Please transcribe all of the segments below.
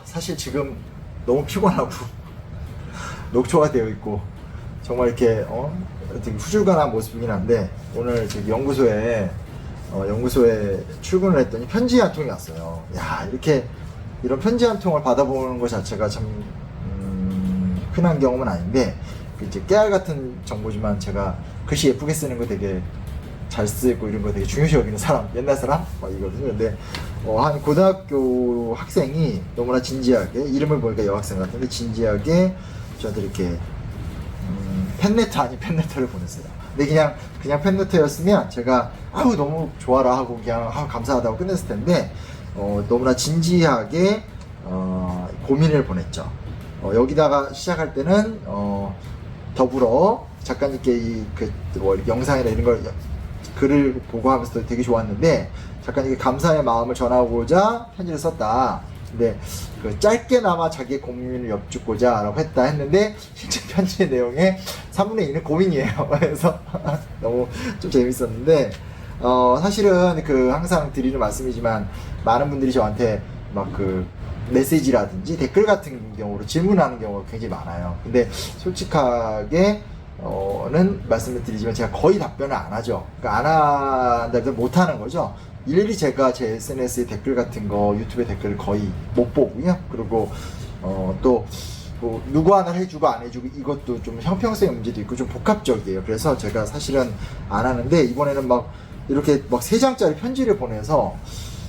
사실 지금 너무 피곤하고 녹초가 되어 있고 정말 이렇게 되게 후줄근한 모습이긴 한데, 오늘 저기 연구소에 출근을 했더니 편지 한 통이 왔어요. 야, 이렇게 이런 편지 한 통을 받아보는 것 자체가 참 흔한 경험은 아닌데, 이제 깨알 같은 정보지만 제가 글씨 예쁘게 쓰는 거 되게 잘 쓰고 이런 거 되게 중요시 여기는 사람, 옛날 사람 이거든요. 근데 한 고등학교 학생이 너무나 진지하게, 이름을 보니까 여학생 같은데 진지하게 저한테 이렇게 팬레터 아닌 팬레터를 보냈어요. 근데 그냥 팬레터였으면 제가 너무 좋아라 하고 그냥 감사하다고 끝냈을 텐데, 너무나 진지하게 고민을 보냈죠. 여기다가 시작할 때는 더불어 작가님께 영상이나 이런 걸 글을 보고 하면서 되게 좋았는데, 작가님께 감사의 마음을 전하고자 편지를 썼다. 근데 짧게나마 자기의 고민을 엿주고자 라고 했는데, 실제 편지의 내용에 3분의 2는 고민이에요. 그래서 너무 좀 재밌었는데, 사실은 항상 드리는 말씀이지만, 많은 분들이 저한테 메시지라든지 댓글 같은 경우로 질문하는 경우가 굉장히 많아요. 근데 솔직하게 는 말씀을 드리지만 제가 거의 답변을 안 하죠. 그러니까 안 한다면 못 하는 거죠. 일일이 제가 제 SNS에 댓글 같은 거, 유튜브에 댓글을 거의 못 보고요. 그리고 또 누구 하나 해주고 안 해주고, 이것도 좀 형평성의 문제도 있고 좀 복합적이에요. 그래서 제가 사실은 안 하는데, 이번에는 이렇게 3장짜리 편지를 보내서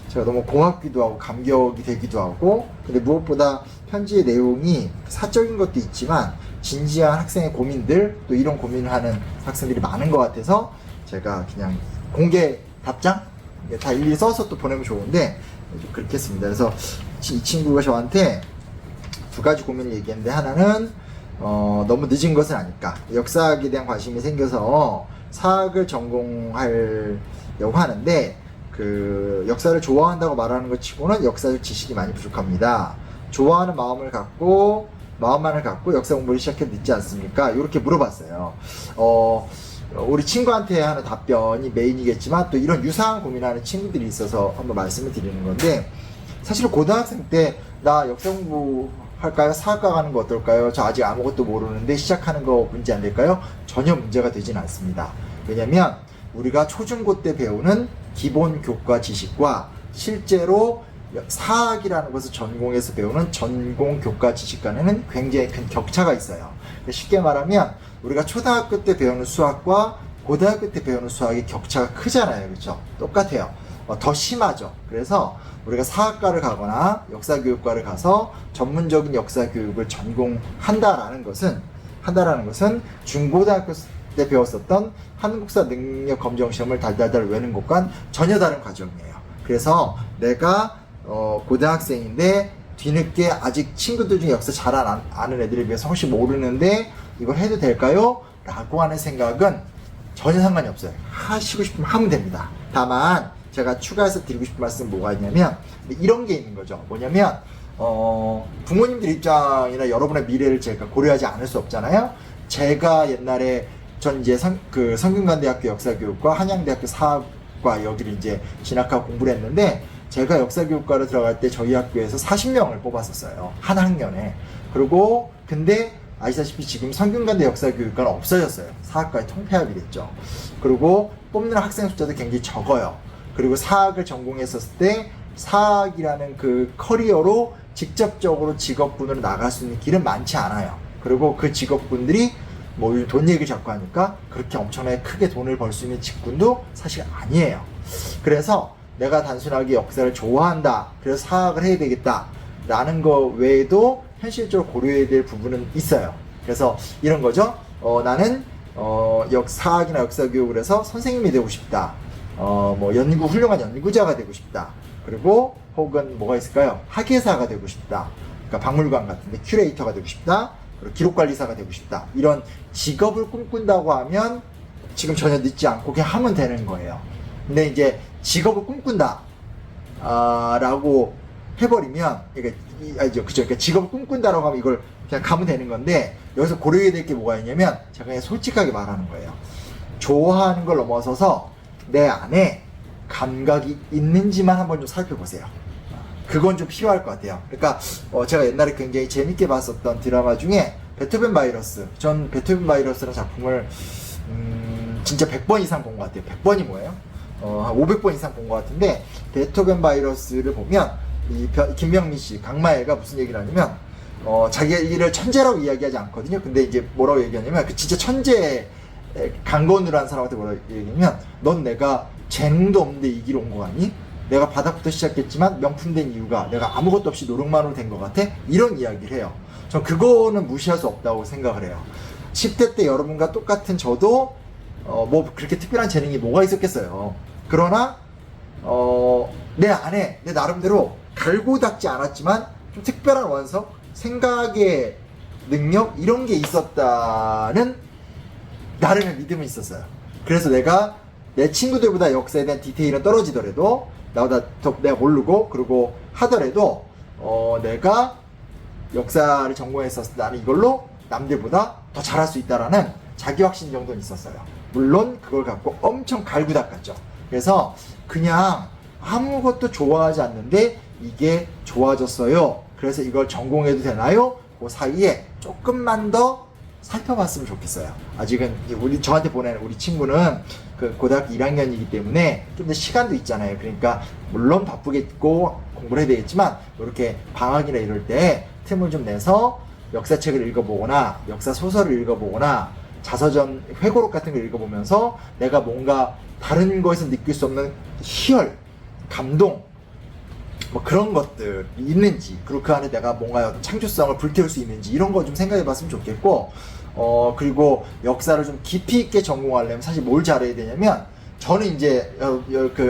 제가 너무 고맙기도 하고 감격이 되기도 하고, 근데 무엇보다 편지의 내용이 사적인 것도 있지만 진지한 학생의 고민들, 또 이런 고민을 하는 학생들이 많은 것 같아서 제가 그냥 공개 답장 다 일일이 써서 또 보내면 좋은데 그렇게 했습니다. 그래서 이 친구가 저한테 2가지 고민을 얘기했는데, 하나는 너무 늦은 것은 아닐까, 역사학에 대한 관심이 생겨서 사학을 전공하려고 하는데 역사를 좋아한다고 말하는 것 치고는 역사적 지식이 많이 부족합니다. 좋아하는 마음만을 갖고 역사 공부를 시작해도 늦지 않습니까? 이렇게 물어봤어요. 우리 친구한테 하는 답변이 메인이겠지만, 또 이런 유사한 고민하는 친구들이 있어서 한번 말씀을 드리는 건데, 사실 고등학생 때 나 역사 공부할까요? 사학과 가는 거 어떨까요? 저 아직 아무것도 모르는데 시작하는 거 문제 안 될까요? 전혀 문제가 되진 않습니다. 왜냐면 우리가 초중고 때 배우는 기본 교과 지식과 실제로 사학이라는 것을 전공해서 배우는 전공 교과 지식간에는 굉장히 큰 격차가 있어요. 쉽게 말하면 우리가 초등학교 때 배우는 수학과 고등학교 때 배우는 수학의 격차가 크잖아요. 그렇죠? 똑같아요. 더 심하죠. 그래서 우리가 사학과를 가거나 역사교육과를 가서 전문적인 역사교육을 전공한다라는 것은 중고등학교 때 배웠었던 한국사 능력 검정 시험을 달달달 외는 것과는 전혀 다른 과정이에요. 그래서 내가 고등학생인데 뒤늦게 아직 친구들 중에 역사 잘 아는 애들에 비해서 훨씬 모르는데 이걸 해도 될까요? 라고 하는 생각은 전혀 상관이 없어요. 하시고 싶으면 하면 됩니다. 다만 제가 추가해서 드리고 싶은 말씀은 뭐가 있냐면, 이런 게 있는 거죠. 뭐냐면 부모님들 입장이나 여러분의 미래를 제가 고려하지 않을 수 없잖아요. 제가 옛날에 전 이제 성균관대학교 역사교육과 한양대학교 사학과 여기를 이제 진학하고 공부를 했는데, 제가 역사교육과를 들어갈 때 저희 학교에서 40명을 뽑았었어요. 한 학년에. 근데 아시다시피 지금 성균관대 역사교육과는 없어졌어요. 사학과의 통폐합이 됐죠. 그리고 뽑는 학생 숫자도 굉장히 적어요. 그리고 사학을 전공했었을 때 사학이라는 커리어로 직접적으로 직업군으로 나갈 수 있는 길은 많지 않아요. 그리고 그 직업군들이 돈 얘기 자꾸 하니까 그렇게 엄청나게 크게 돈을 벌 수 있는 직군도 사실 아니에요. 그래서 내가 단순하게 역사를 좋아한다, 그래서 사학을 해야 되겠다 라는 거 외에도 현실적으로 고려해야 될 부분은 있어요. 그래서 이런 거죠. 나는 사학이나 역사교육을 해서 선생님이 되고 싶다, 훌륭한 연구자가 되고 싶다, 그리고 혹은 뭐가 있을까요? 학예사가 되고 싶다, 그러니까 박물관 같은데 큐레이터가 되고 싶다, 그리고 기록관리사가 되고 싶다, 이런 직업을 꿈꾼다고 하면 지금 전혀 늦지 않고 그냥 하면 되는 거예요. 근데 이제 직업을 꿈꾼다 라고 해버리면, 그러니까 직업을 꿈꾼다라고 하면 이걸 그냥 가면 되는 건데, 여기서 고려해야 될 게 뭐가 있냐면, 제가 그냥 솔직하게 말하는 거예요. 좋아하는 걸 넘어서서 내 안에 감각이 있는지만 한번 좀 살펴보세요. 그건 좀 필요할 것 같아요. 그러니까 제가 옛날에 굉장히 재밌게 봤었던 드라마 중에 베토벤 바이러스. 전 베토벤 바이러스라는 작품을 진짜 100번 이상 본 것 같아요. 100번이 뭐예요? 한 500번 이상 본 것 같은데, 베토벤 바이러스를 보면 김명민 씨, 강마애가 무슨 얘기를 하냐면 자기를 천재라고 이야기하지 않거든요. 근데 이제 뭐라고 얘기하냐면 그 진짜 천재 강건우를 한 사람한테 뭐라고 얘기하냐면, 넌 내가 재능도 없는데 이기러 온 거 같니? 내가 바닥부터 시작했지만 명품된 이유가 내가 아무것도 없이 노력만으로 된 것 같아? 이런 이야기를 해요. 전 그거는 무시할 수 없다고 생각을 해요. 10대 때 여러분과 똑같은 저도 뭐 그렇게 특별한 재능이 뭐가 있었겠어요. 그러나 내 안에 내 나름대로 갈고 닦지 않았지만 좀 특별한 원석, 생각의 능력 이런 게 있었다는 나름의 믿음이 있었어요. 그래서 내가 내 친구들보다 역사에 대한 디테일은 떨어지더라도 나보다 더 내가 모르고 그리고 하더라도 내가 역사를 전공했었을 때 나는 이걸로 남들보다 더 잘할 수 있다라는 자기 확신 정도는 있었어요. 물론 그걸 갖고 엄청 갈고 닦았죠. 그래서 그냥 아무것도 좋아하지 않는데 이게 좋아졌어요. 그래서 이걸 전공해도 되나요? 그 사이에 조금만 더 살펴봤으면 좋겠어요. 아직은 저한테 보낸 우리 친구는 그 고등학교 1학년이기 때문에 좀 더 시간도 있잖아요. 그러니까 물론 바쁘겠고 공부를 해야 되겠지만 이렇게 방학이나 이럴 때 틈을 좀 내서 역사책을 읽어보거나 역사 소설을 읽어보거나 자서전 회고록 같은 걸 읽어보면서 내가 뭔가 다른 거에서 느낄 수 없는 희열, 감동 뭐 그런 것들이 있는지, 그리고 그 안에 내가 뭔가 창조성을 불태울 수 있는지 이런 거 좀 생각해 봤으면 좋겠고, 그리고 역사를 좀 깊이 있게 전공하려면 사실 뭘 잘해야 되냐면, 저는 이제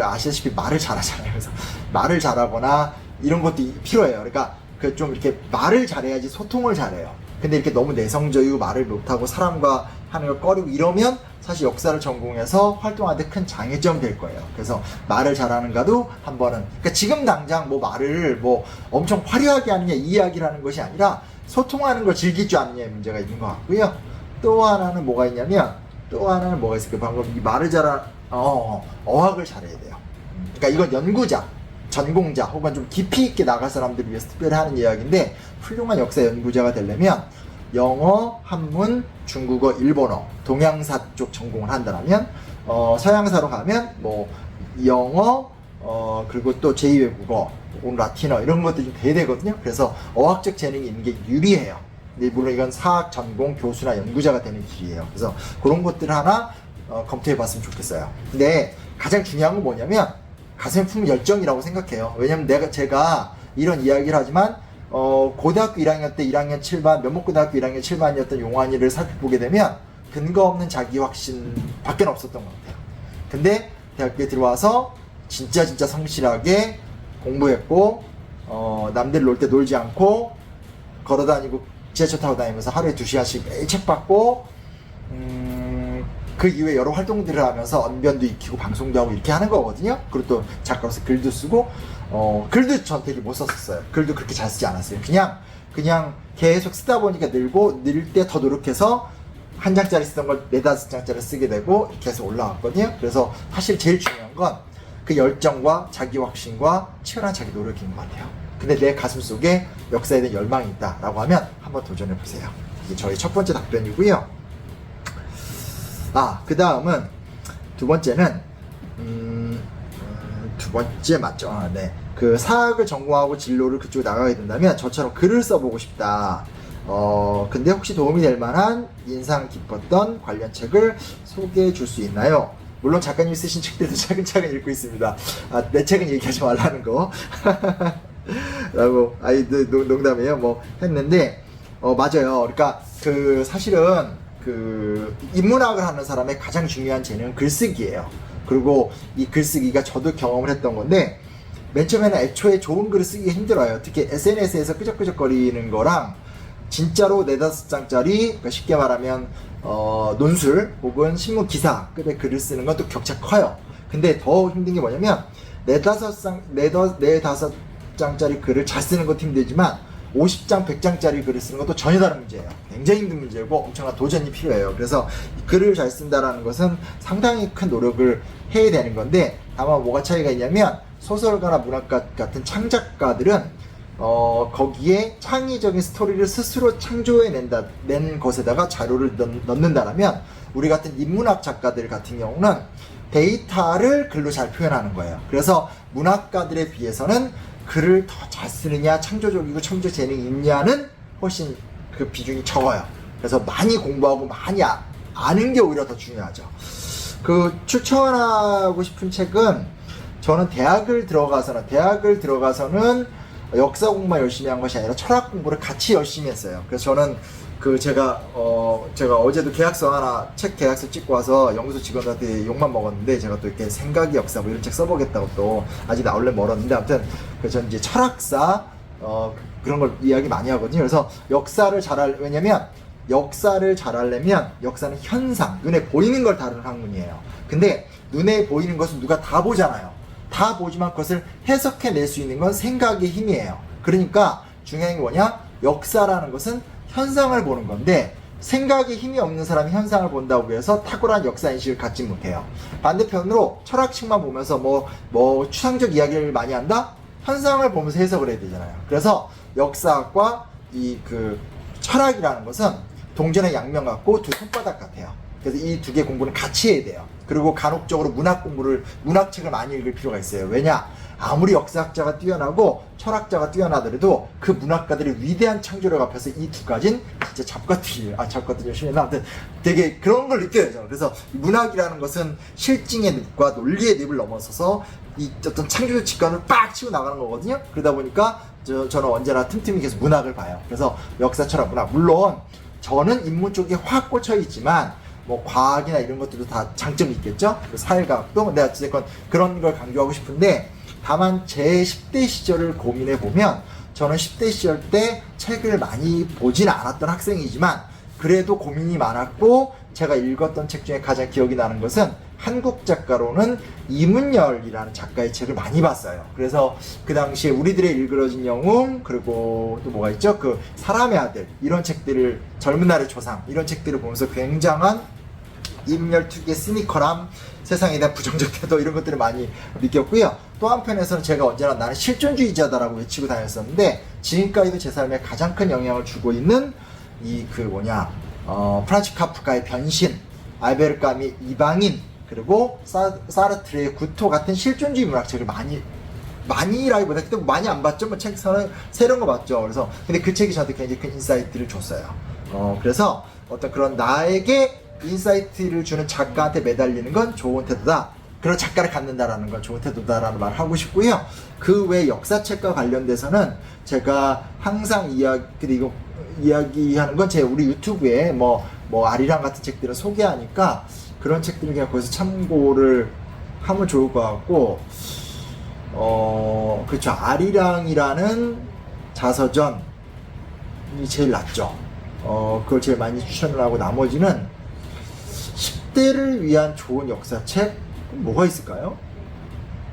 아시다시피 말을 잘하잖아요. 그래서 말을 잘하거나 이런 것도 필요해요. 그러니까 그 좀 이렇게 말을 잘해야지 소통을 잘해요. 근데 이렇게 너무 내성적이고 말을 못하고 사람과 하는 걸 꺼리고 이러면 사실 역사를 전공해서 활동하는데 큰 장애점이 될 거예요. 그래서 말을 잘하는가도 한번은, 그러니까 지금 당장 뭐 말을 뭐 엄청 화려하게 하느냐 이 이야기를 하는 것이 아니라 소통하는 걸 즐길 줄 아느냐의 문제가 있는 것 같고요. 또 하나는 뭐가 있냐면, 또 하나는 뭐가 있을까요? 방금 이 말을 어학을 잘해야 돼요. 그러니까 이건 연구자, 전공자 혹은 좀 깊이 있게 나갈 사람들을 위해서 특별히 하는 이야기인데, 훌륭한 역사 연구자가 되려면 영어, 한문, 중국어, 일본어, 동양사 쪽 전공을 한다면, 서양사로 가면 뭐 영어, 그리고 또 제2외국어, 라틴어 이런 것들이 좀 돼야 되거든요. 그래서 어학적 재능이 있는 게 유리해요. 근데 물론 이건 사학 전공 교수나 연구자가 되는 길이에요. 그래서 그런 것들을 하나 검토해 봤으면 좋겠어요. 근데 가장 중요한 건 뭐냐면 가슴에 품은 열정이라고 생각해요. 왜냐면 제가 이런 이야기를 하지만 고등학교 1학년 때 1학년 7반, 면목고등학교 1학년 7반이었던 용환이를 살펴보게 되면 근거 없는 자기 확신 밖에 없었던 것 같아요. 근데 대학교에 들어와서 진짜 성실하게 공부했고, 남들 놀 때 놀지 않고, 걸어다니고 지하철 타고 다니면서 하루에 2시간씩 매일 책 받고, 그 이후에 여러 활동들을 하면서 언변도 익히고 방송도 하고 이렇게 하는 거거든요. 그리고 또 작가로서 글도 쓰고, 글도 전 되게 못 썼었어요. 글도 그렇게 잘 쓰지 않았어요. 그냥 계속 쓰다 보니까 늘고, 늘 때 더 노력해서 한 장짜리 쓰던 걸 4-5장짜리 쓰게 되고 계속 올라왔거든요. 그래서 사실 제일 중요한 건 그 열정과 자기 확신과 치열한 자기 노력인 것 같아요. 근데 내 가슴 속에 역사에 대한 열망이 있다라고 하면 한번 도전해 보세요. 이게 저희 첫 번째 답변이고요. 그 다음은 두 번째는 두 번째 맞죠? 네. 그 사학을 전공하고 진로를 그쪽으로 나가게 된다면 저처럼 글을 써보고 싶다. 근데 혹시 도움이 될 만한 인상 깊었던 관련 책을 소개해 줄 수 있나요? 물론 작가님이 쓰신 책들도 차근차근 읽고 있습니다. 내 책은 얘기하지 말라는 거. 라고, 농담이에요. 뭐, 했는데, 맞아요. 그러니까, 사실은, 인문학을 하는 사람의 가장 중요한 재능은 글쓰기예요. 그리고 이 글쓰기가 저도 경험을 했던 건데, 맨 처음에는 애초에 좋은 글을 쓰기가 힘들어요. 특히 SNS에서 끄적끄적거리는 거랑, 진짜로 4-5장짜리, 그러니까 쉽게 말하면, 논술 혹은 신문 기사급의 글을 쓰는 건 또 격차 커요. 근데 더 힘든 게 뭐냐면 4-5장짜리 글을 잘 쓰는 것도 힘들지만 50장, 100장짜리 글을 쓰는 것도 전혀 다른 문제예요. 굉장히 힘든 문제고 엄청난 도전이 필요해요. 그래서 글을 잘 쓴다라는 것은 상당히 큰 노력을 해야 되는 건데, 다만 뭐가 차이가 있냐면 소설가나 문학가 같은 창작가들은 거기에 창의적인 스토리를 스스로 낸 것에다가 자료를 넣는다라면 우리 같은 인문학 작가들 같은 경우는 데이터를 글로 잘 표현하는 거예요. 그래서 문학가들에 비해서는 글을 더 잘 쓰느냐, 창조적이고 첨조 재능이 있냐는 훨씬 그 비중이 적어요. 그래서 많이 공부하고 많이 아는 게 오히려 더 중요하죠. 그 추천하고 싶은 책은 저는 대학을 들어가서는 역사 공부만 열심히 한 것이 아니라 철학 공부를 같이 열심히 했어요. 그래서 저는 제가 어제도 책 계약서 찍고 와서 연구소 직원들한테 욕만 먹었는데, 제가 또 이렇게 생각의 역사 뭐 이런 책 써보겠다고 또 아직 나올래 멀었는데, 아무튼 저는 이제 철학사 그런 걸 이야기 많이 하거든요. 그래서 왜냐면 역사를 잘 알려면 역사는 현상, 눈에 보이는 걸 다루는 학문이에요. 근데 눈에 보이는 것은 누가 다 보잖아요. 다 보지만 그것을 해석해낼 수 있는 건 생각의 힘이에요. 그러니까 중요한 게 뭐냐? 역사라는 것은 현상을 보는 건데, 생각의 힘이 없는 사람이 현상을 본다고 해서 탁월한 역사인식을 갖지 못해요. 반대편으로 철학책만 보면서 뭐 추상적 이야기를 많이 한다? 현상을 보면서 해석을 해야 되잖아요. 그래서 역사학과 철학이라는 것은 동전의 양면 같고 두 손바닥 같아요. 그래서 이 두 개 공부는 같이 해야 돼요. 그리고 간혹적으로 문학책을 많이 읽을 필요가 있어요. 왜냐? 아무리 역사학자가 뛰어나고 철학자가 뛰어나더라도 그 문학가들의 위대한 창조력 앞에서 이 두 가지는 진짜 잡것들이에요. 잡것들 열심히 했나? 아무튼 되게 그런 걸 느껴요. 그래서 문학이라는 것은 실증의 늪과 논리의 늪을 넘어서서 이 어떤 창조적 직관을 빡 치고 나가는 거거든요. 그러다 보니까 저는 언제나 틈틈이 계속 문학을 봐요. 그래서 역사, 철학, 문학. 물론 저는 인문 쪽에 확 꽂혀 있지만 뭐 과학이나 이런 것들도 다 장점이 있겠죠. 사회과학도. 근데 어쨌든 그런 걸 강조하고 싶은데, 다만 제 10대 시절을 고민해 보면 저는 10대 시절 때 책을 많이 보진 않았던 학생이지만 그래도 고민이 많았고, 제가 읽었던 책 중에 가장 기억이 나는 것은 한국 작가로는 이문열이라는 작가의 책을 많이 봤어요. 그래서 그 당시에 우리들의 일그러진 영웅, 그리고 또 뭐가 있죠? 사람의 아들, 이런 책들을, 젊은 날의 조상, 이런 책들을 보면서 굉장한 이문열 특유의 시니컬함, 세상에 대한 부정적 태도, 이런 것들을 많이 느꼈고요. 또 한편에서는 제가 언제나 나는 실존주의자다라고 외치고 다녔었는데, 지금까지도 제 삶에 가장 큰 영향을 주고 있는 프란츠 카프카의 변신, 알베르 까미의 이방인, 그리고 사르트르의 구토 같은 실존주의 문학책을 많이라기보다 그때 많이 안 봤죠. 책 새로운 거 봤죠. 그래서 근데 그 책이 저한테 굉장히 큰 인사이트를 줬어요. 그래서 어떤 그런 나에게 인사이트를 주는 작가한테 매달리는 건 좋은 태도다. 그런 작가를 갖는다라는 건 좋은 태도다라는 말을 하고 싶고요. 그 외 역사책과 관련돼서는 제가 항상 이야기하는 건 우리 유튜브에 아리랑 같은 책들을 소개하니까 그런 책들을 그냥 거기서 참고를 하면 좋을 것 같고, 그렇죠. 아리랑이라는 자서전이 제일 낫죠. 그걸 제일 많이 추천을 하고, 나머지는 10대를 위한 좋은 역사책 뭐가 있을까요?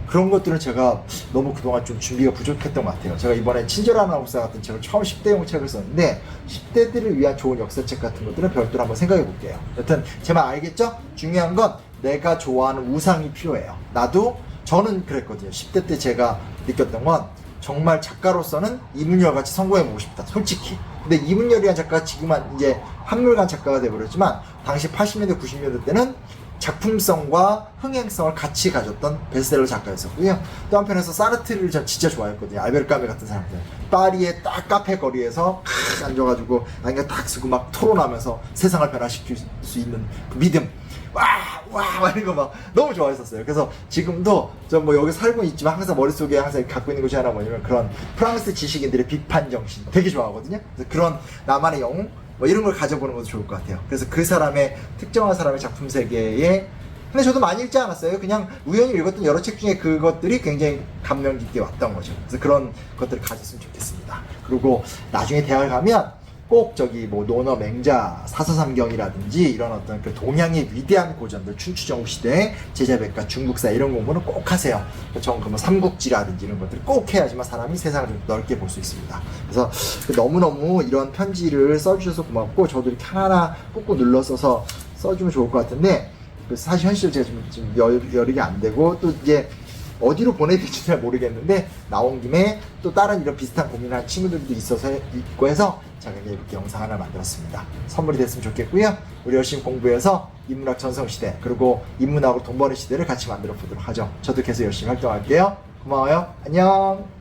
그런 것들은 제가 너무 그동안 좀 준비가 부족했던 것 같아요. 제가 이번에 친절한 한국사 같은 책을 처음 10대용 책을 썼는데, 10대들을 위한 좋은 역사책 같은 것들은 별도로 한번 생각해 볼게요. 여튼 제 말 알겠죠? 중요한 건 내가 좋아하는 우상이 필요해요. 저는 그랬거든요. 10대 때 제가 느꼈던 건 정말 작가로서는 이문열 같이 성공해보고 싶다, 솔직히. 근데 이문열이라는 작가가 지금은 이제 한물간 작가가 돼버렸지만, 당시 80년대 90년대 때는 작품성과 흥행성을 같이 가졌던 베스트셀러 작가였었고요. 또 한편에서 사르트르를 전 진짜 좋아했거든요. 알베르 까메 같은 사람들. 파리의 딱 카페 거리에서 앉아가지고 안경 딱 쓰고 막 토론하면서 세상을 변화시킬 수 있는 그 믿음. 와 이런 거 막 너무 좋아했었어요. 그래서 지금도 저 여기 살고 있지만 항상 머릿속에 항상 갖고 있는 것이 하나 뭐냐면, 그런 프랑스 지식인들의 비판 정신 되게 좋아하거든요. 그래서 그런 나만의 영웅 이런 걸 가져보는 것도 좋을 것 같아요. 그래서 그 사람의, 특정한 사람의 작품 세계에, 근데 저도 많이 읽지 않았어요. 그냥 우연히 읽었던 여러 책 중에 그것들이 굉장히 감명 깊게 왔던 거죠. 그래서 그런 것들을 가졌으면 좋겠습니다. 그리고 나중에 대학을 가면 꼭 노너 맹자, 사서삼경이라든지 이런 어떤 그 동양의 위대한 고전들, 춘추전국 시대, 제자백과, 중국사 이런 공부는 꼭 하세요. 전 삼국지라든지 이런 것들을 꼭 해야지만 사람이 세상을 좀 넓게 볼 수 있습니다. 그래서 너무너무 이런 편지를 써주셔서 고맙고, 저도 이렇게 하나하나 꾹꾹 눌러 써주면 좋을 것 같은데, 사실 현실적으로 제가 지금 열이 안 되고, 또 이제 어디로 보내야 될지 잘 모르겠는데 나온 김에 또 다른 이런 비슷한 고민을 한 친구들도 있고 해서 제가 이렇게 영상 하나 만들었습니다. 선물이 됐으면 좋겠고요. 우리 열심히 공부해서 인문학 전성시대 그리고 인문학으로 돈 버는 시대를 같이 만들어 보도록 하죠. 저도 계속 열심히 활동할게요. 고마워요. 안녕.